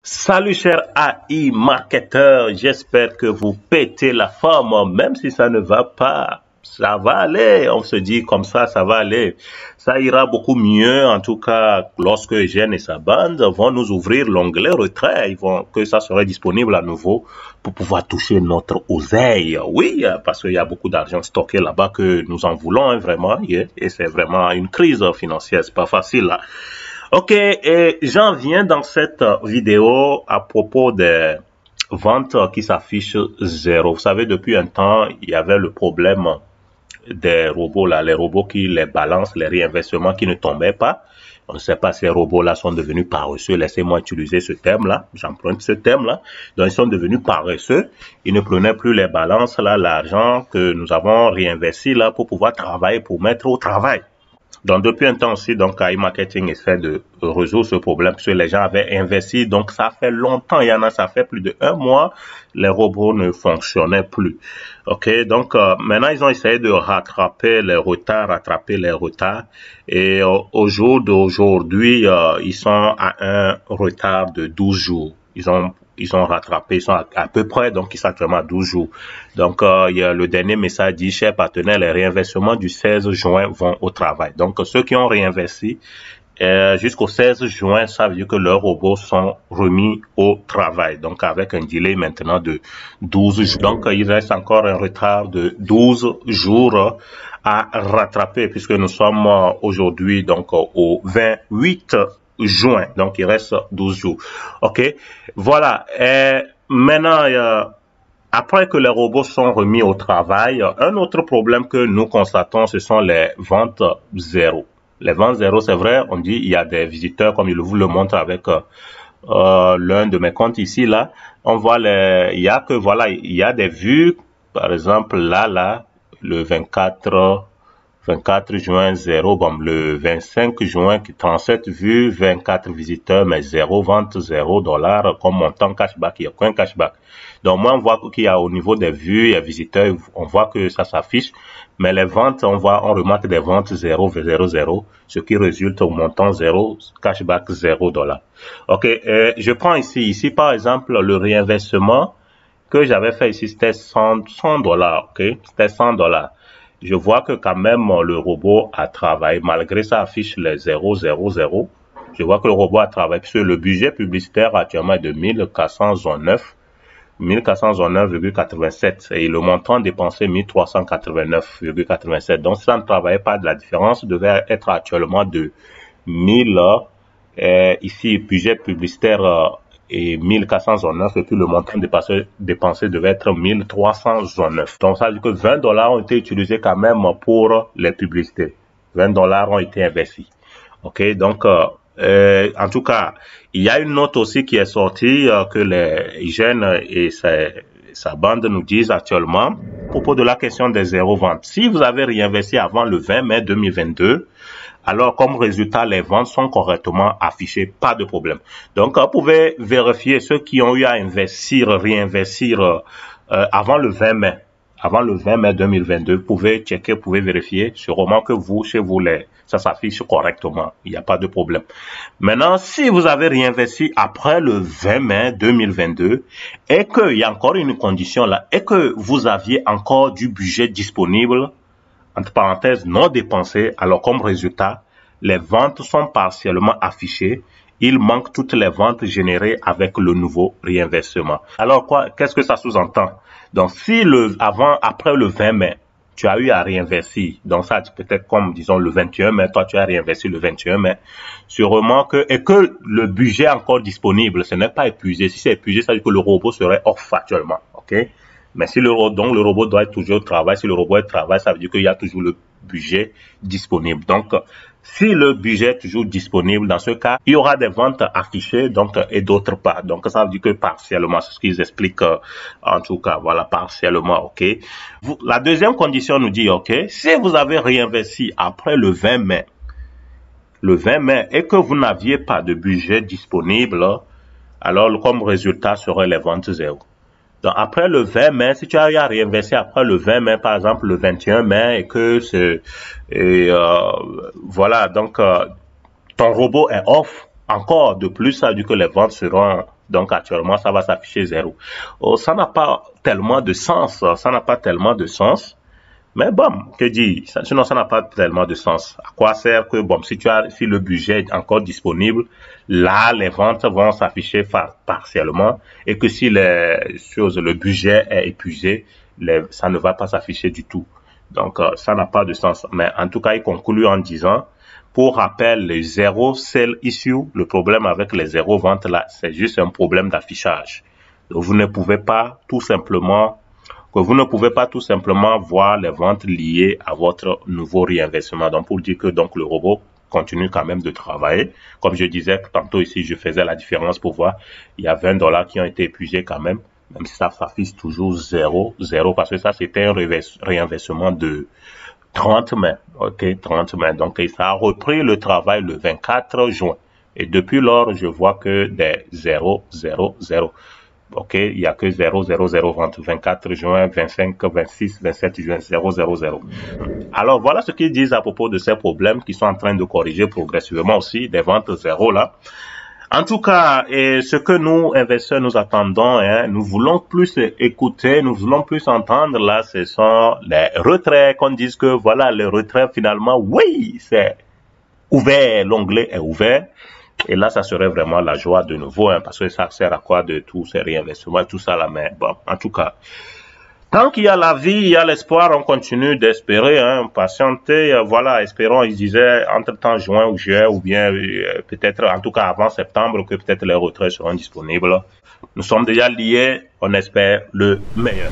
Salut chers AI marketeurs, j'espère que vous pétez la forme, même si ça ne va pas. Ça va aller, on se dit comme ça va aller. Ça ira beaucoup mieux, en tout cas, lorsque Eugène et sa bande vont nous ouvrir l'onglet retrait, que ça serait disponible à nouveau pour pouvoir toucher notre oseille. Oui, parce qu'il y a beaucoup d'argent stocké là-bas que nous en voulons, hein, vraiment, et c'est vraiment une crise financière, c'est pas facile là. Ok, et j'en viens dans cette vidéo à propos des ventes qui s'affichent zéro. Vous savez, depuis un temps, il y avait le problème des robots là, les robots qui les balancent, les réinvestissements qui ne tombaient pas. On ne sait pas si ces robots-là sont devenus paresseux. Laissez-moi utiliser ce terme-là. J'emprunte ce terme-là. Donc, ils sont devenus paresseux. Ils ne prenaient plus les balances, là, l'argent que nous avons réinvesti, là, pour pouvoir travailler, pour mettre au travail. Donc, depuis un temps aussi, donc, AI Marketing essaie de résoudre ce problème parce que les gens avaient investi. Donc, ça fait longtemps. Il y en a, ça fait plus de 1 mois. Les robots ne fonctionnaient plus. OK. Donc, maintenant, ils ont essayé de rattraper les retards. Et au jour d'aujourd'hui, ils sont à un retard de 12 jours. Ils ont rattrapé, ils sont à peu près, donc ils sont actuellement à 12 jours. Donc, il y a le dernier message dit, chers partenaires, les réinvestissements du 16 juin vont au travail. Donc, ceux qui ont réinvesti jusqu'au 16 juin, ça veut dire que leurs robots sont remis au travail. Donc, avec un délai maintenant de 12 jours. Donc, il reste encore un retard de 12 jours à rattraper puisque nous sommes aujourd'hui donc au 28 juin. Donc, il reste 12 jours. OK? Voilà. Et maintenant, après que les robots sont remis au travail, un autre problème que nous constatons, ce sont les ventes zéro. Les ventes zéro, c'est vrai, on dit il y a des visiteurs, comme je vous le montre avec l'un de mes comptes ici, là. On voit il y a que, voilà, il y a des vues, par exemple, là, le 24 juin, 0, bon, le 25 juin, 37 vues, 24 visiteurs, mais 0 vente, 0 dollars, comme montant cashback, il n'y a qu'un cashback. Donc, moi, on voit qu'il y a au niveau des vues et visiteurs, on voit que ça s'affiche, mais les ventes, on remarque des ventes 0, 0, 0, ce qui résulte au montant 0, cashback 0 dollars. OK, je prends ici, par exemple, le réinvestissement que j'avais fait ici, c'était 100 dollars, OK, c'était 100 dollars. Je vois que quand même le robot a travaillé, malgré ça affiche les 0, 0, 0. Je vois que le robot a travaillé, puisque le budget publicitaire actuellement est de 1409,87 et le montant dépensé 1389,87. Donc, si ça ne travaillait pas, la différence devait être actuellement de 1000. Ici, budget publicitaire et 1409 et puis le montant dépensé devait être 1309. Donc, ça veut dire que 20 dollars ont été utilisés quand même pour les publicités. 20 dollars ont été investis. OK, donc, en tout cas, il y a une note aussi qui est sortie que les jeunes et sa bande nous disent actuellement à propos de la question des zéro ventes. Si vous avez réinvesti avant le 20 mai 2022, alors comme résultat, les ventes sont correctement affichées, pas de problème. Donc, vous pouvez vérifier ceux qui ont eu à réinvestir avant le 20 mai. Avant le 20 mai 2022, vous pouvez checker, vous pouvez vérifier. Sûrement que chez vous, ça s'affiche correctement. Il n'y a pas de problème. Maintenant, si vous avez réinvesti après le 20 mai 2022 et qu'il y a encore une condition là, et que vous aviez encore du budget disponible, entre parenthèses, non dépensé, alors comme résultat, les ventes sont partiellement affichées. Il manque toutes les ventes générées avec le nouveau réinvestissement. Alors qu'est-ce que ça sous-entend? Donc, si après le 20 mai, tu as eu à réinvestir, donc ça peut-être comme, disons, le 21 mai, toi tu as réinvesti le 21 mai, sûrement et que le budget est encore disponible, ce n'est pas épuisé. Si c'est épuisé, ça veut dire que le robot serait off actuellement, ok? Mais si le robot doit être toujours au travail, si le robot est au travail, ça veut dire qu'il y a toujours le budget disponible. Donc, si le budget est toujours disponible, dans ce cas, il y aura des ventes affichées, donc, et d'autres pas. Donc, ça veut dire que partiellement, c'est ce qu'ils expliquent, en tout cas, voilà, partiellement, ok. La deuxième condition nous dit, ok, si vous avez réinvesti après le 20 mai, et que vous n'aviez pas de budget disponible, alors, comme résultat, serait les ventes zéro. Donc, après le 20 mai, si tu as réinvesti après le 20 mai, par exemple, le 21 mai, et que voilà, donc, ton robot est off, encore de plus, ça veut dire que les ventes seront Donc actuellement, ça va s'afficher 0. Oh, ça n'a pas tellement de sens. Ça n'a pas tellement de sens. Mais bon, que dire? Sinon, ça n'a pas tellement de sens. À quoi sert que, bon, si le budget est encore disponible, là, les ventes vont s'afficher partiellement, et que si le budget est épuisé, ça ne va pas s'afficher du tout. Donc, ça n'a pas de sens. Mais en tout cas, il conclut en disant, pour rappel, les zéro sell issue, le problème avec les zéro ventes là, c'est juste un problème d'affichage. Donc, vous ne pouvez pas tout simplement voir les ventes liées à votre nouveau réinvestissement. Donc, pour dire que donc le robot continue quand même de travailler. Comme je disais tantôt ici, je faisais la différence pour voir, il y a 20 $ qui ont été épuisés quand même si ça s'affiche toujours 0, parce que ça c'était un réinvestissement de 30 mai. Ok, 30 mai. Donc, ça a repris le travail le 24 juin. Et depuis lors, je vois que des 0, 0, 0. Ok, il n'y a que 0, 0, 0 vente. 24 juin, 25, 26, 27 juin, 0, 0, 0. Alors, voilà ce qu'ils disent à propos de ces problèmes qui sont en train de corriger progressivement aussi des ventes 0 là. En tout cas, ce que nous, investisseurs, nous attendons, nous voulons plus écouter, nous voulons plus entendre, là, ce sont les retraits, qu'on dise que, voilà, les retraits, finalement, oui, c'est ouvert, l'onglet est ouvert. Et là, ça serait vraiment la joie de nouveau, parce que ça sert à quoi de tous ces réinvestissements, tout ça, là, mais bon, en tout cas. Tant qu'il y a la vie, il y a l'espoir, on continue d'espérer, patienter, voilà, espérons, ils disaient, entre-temps juin ou juillet, ou bien peut-être, en tout cas avant septembre, que peut-être les retraits seront disponibles. Nous sommes déjà liés, on espère le meilleur.